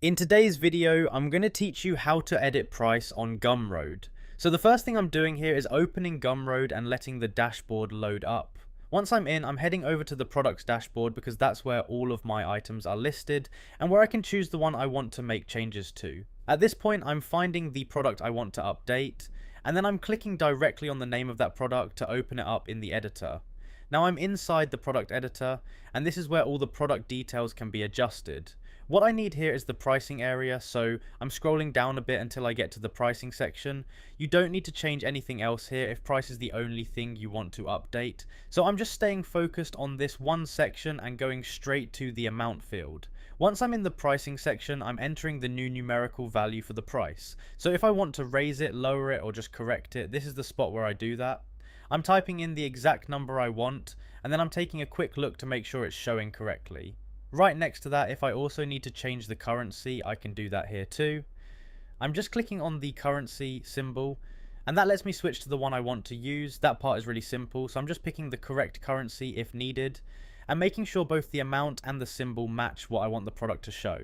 In today's video, I'm going to teach you how to edit price on Gumroad. So the first thing I'm doing here is opening Gumroad and letting the dashboard load up. Once I'm in, I'm heading over to the products dashboard because that's where all of my items are listed and where I can choose the one I want to make changes to. At this point, I'm finding the product I want to update, and then I'm clicking directly on the name of that product to open it up in the editor. Now I'm inside the product editor, and this is where all the product details can be adjusted. What I need here is the pricing area, so I'm scrolling down a bit until I get to the pricing section. You don't need to change anything else here if price is the only thing you want to update. So I'm just staying focused on this one section and going straight to the amount field. Once I'm in the pricing section, I'm entering the new numerical value for the price. So if I want to raise it, lower it, or just correct it, this is the spot where I do that. I'm typing in the exact number I want, and then I'm taking a quick look to make sure it's showing correctly. Right next to that, if I also need to change the currency, I can do that here too. I'm just clicking on the currency symbol, and that lets me switch to the one I want to use. That part is really simple, so I'm just picking the correct currency if needed, and making sure both the amount and the symbol match what I want the product to show.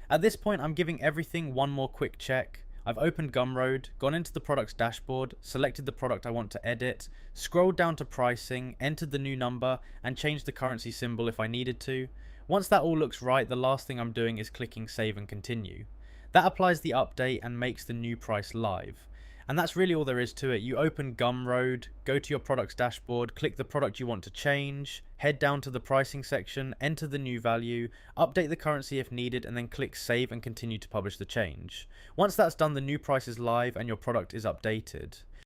At this point, I'm giving everything one more quick check. I've opened Gumroad, gone into the products dashboard, selected the product I want to edit, scrolled down to pricing, entered the new number, and changed the currency symbol if I needed to. Once that all looks right, the last thing I'm doing is clicking save and continue. That applies the update and makes the new price live. And that's really all there is to it. You open Gumroad, go to your products dashboard, click the product you want to change, head down to the pricing section, enter the new value, update the currency if needed, and then click save and continue to publish the change. Once that's done, the new price is live and your product is updated.